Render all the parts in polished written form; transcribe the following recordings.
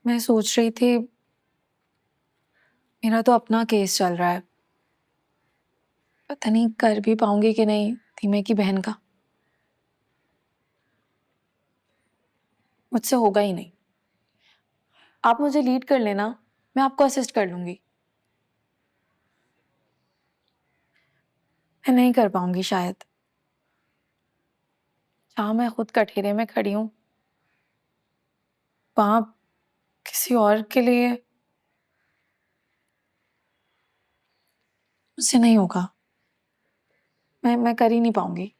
मैं सोच रही थी, मेरा तो अपना केस चल रहा है। पता नहीं कर भी पाऊंगी कि नहीं धीमे की बहन का। मुझसे होगा ही नहीं। आप मुझे लीड कर लेना, मैं आपको असिस्ट कर लूंगी। मैं नहीं कर पाऊंगी शायद। जहां मैं खुद कठेरे में खड़ी हूं, वहां किसी और के लिए मुझसे नहीं होगा। मैं कर ही नहीं पाऊंगी।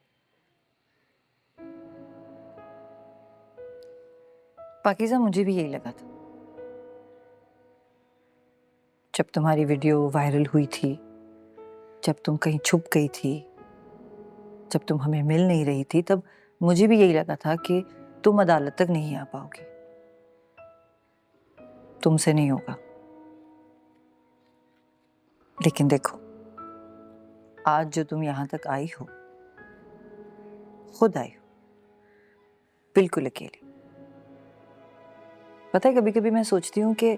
पाकीज़ा, मुझे भी यही लगा था जब तुम्हारी वीडियो वायरल हुई थी, जब तुम कहीं छुप गई थी, जब तुम हमें मिल नहीं रही थी, तब मुझे भी यही लगा था कि तुम अदालत तक नहीं आ पाओगी, तुमसे नहीं होगा। लेकिन देखो, आज जो तुम यहां तक आई हो, खुद आई हो, बिल्कुल अकेली। पता है, कभी कभी मैं सोचती हूँ कि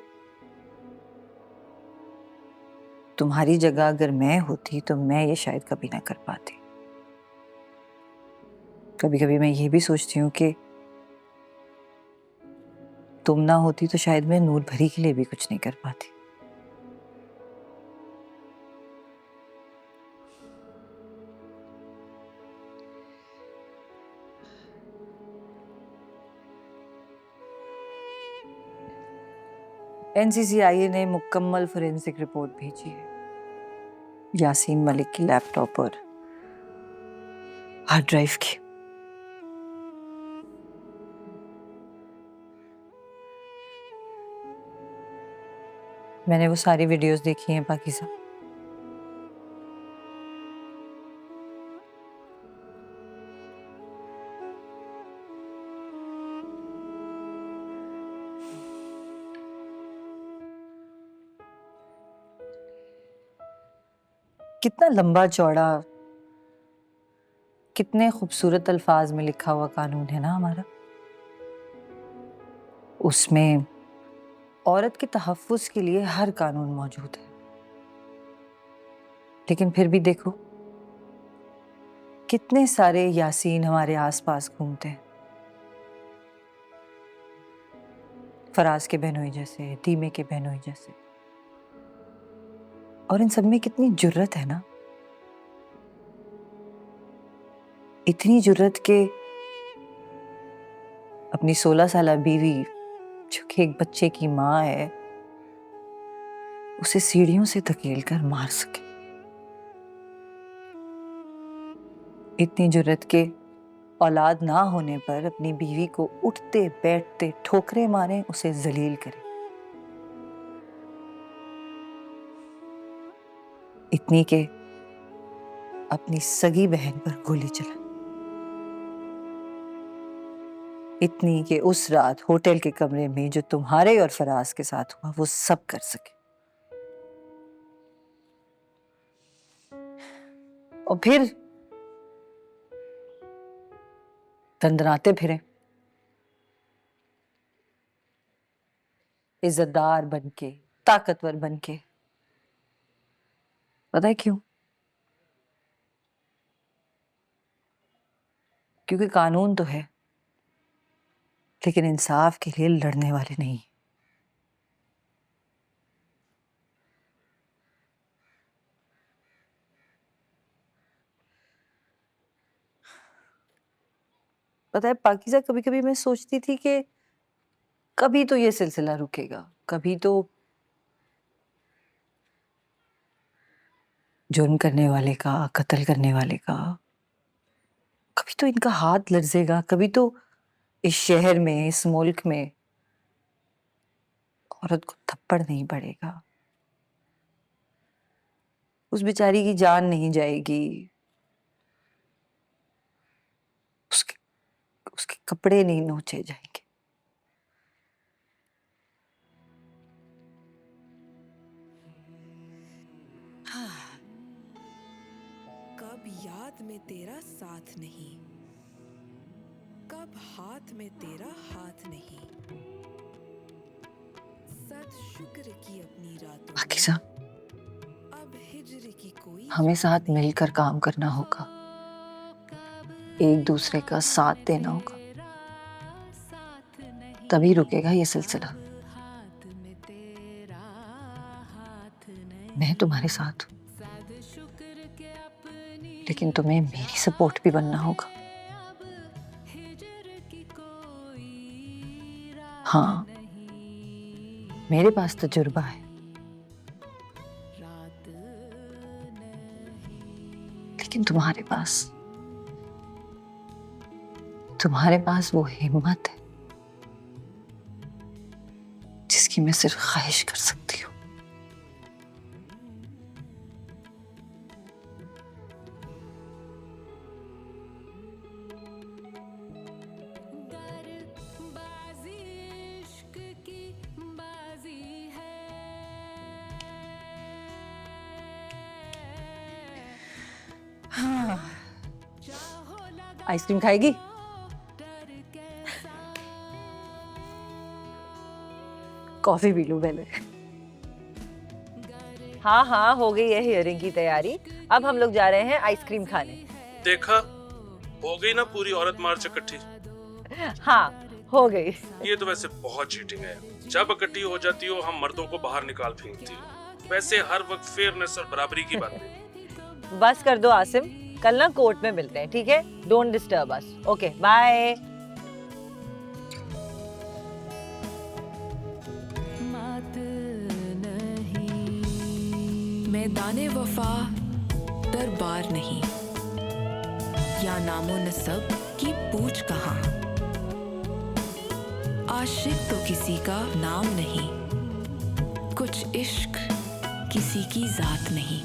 तुम्हारी जगह अगर मैं होती तो मैं ये शायद कभी ना कर पाती। कभी कभी मैं ये भी सोचती हूँ कि तुम ना होती तो शायद मैं नूर भरी के लिए भी कुछ नहीं कर पाती। एनसीसीआईए ने मुकम्मल फोरेंसिक रिपोर्ट भेजी है यासीन मलिक की लैपटॉप और हार्ड ड्राइव की। मैंने वो सारी वीडियोस देखी हैं पाकीज़ा। कितना लंबा चौड़ा, कितने खूबसूरत अल्फाज में लिखा हुआ कानून है ना हमारा। उसमें औरत के तहफ़्फ़ुज़ के लिए हर कानून मौजूद है। लेकिन फिर भी देखो, कितने सारे यासीन हमारे आसपास घूमते हैं। फराज के बहनोई जैसे, दीमे के बहनोई जैसे। और इन सब में कितनी जुर्रत है ना, इतनी जुर्रत के अपनी 16 साला बीवी, जो कि एक बच्चे की माँ है, उसे सीढ़ियों से धकेल कर मार सके। इतनी जुर्रत के औलाद ना होने पर अपनी बीवी को उठते बैठते ठोकरे मारे, उसे जलील करे। इतनी के अपनी सगी बहन पर गोली चला। इतनी के उस रात होटल के कमरे में जो तुम्हारे और फराज के साथ हुआ, वो सब कर सके। और फिर दंदनाते फिरे, इज्जतदार बनके, ताकतवर बनके। पता है क्यों? क्योंकि कानून तो है, लेकिन इंसाफ के लिए लड़ने वाले नहीं। पता है पाकीज़ा, कभी कभी मैं सोचती थी कि कभी तो ये सिलसिला रुकेगा, कभी तो जुर्म करने वाले का, कत्ल करने वाले का, कभी तो इनका हाथ लर्जेगा, कभी तो इस शहर में, इस मुल्क में औरत को थप्पड़ नहीं पड़ेगा, उस बेचारी की जान नहीं जाएगी, उसके उसके कपड़े नहीं नोचे जाएंगे। कब याद में तेरा साथ नहीं, कब हाथ में तेरा हाथ नहीं, शुक्र की अपनी रातों पाकिज़ा, अब हिज्र की कोई हमें साथ मिलकर काम करना होगा, एक दूसरे का साथ देना होगा, तभी रुकेगा ये सिलसिला। मैं तुम्हारे साथ हूँ, लेकिन तुम्हें मेरी सपोर्ट भी बनना होगा। हाँ, मेरे पास तजुर्बा है, लेकिन तुम्हारे पास वो हिम्मत है जिसकी मैं सिर्फ ख्वाहिश कर सकती हूँ। हाँ, आइसक्रीम खाएगी? कॉफी पी लूं पहले। हाँ हाँ, हो गई है हियरिंग की तैयारी। अब हम लोग जा रहे हैं आइसक्रीम खाने। देखा, हो गई ना पूरी औरत मार्च इकट्ठी। हाँ, हो गई। ये तो वैसे बहुत चीटिंग है। जब इकट्ठी हो जाती हो हम मर्दों को बाहर निकाल फेंकती हो। वैसे हर वक्त फेयरनेस और बराबरी की बात है। बस कर दो आसिम, कल ना कोर्ट में मिलते हैं, ठीक है? Don't disturb us. Okay, bye. मैदाने वफा दरबार नहीं, या नामो नसब की पूछ कहाँ। आशिक तो किसी का नाम नहीं, कुछ इश्क किसी की जात नहीं।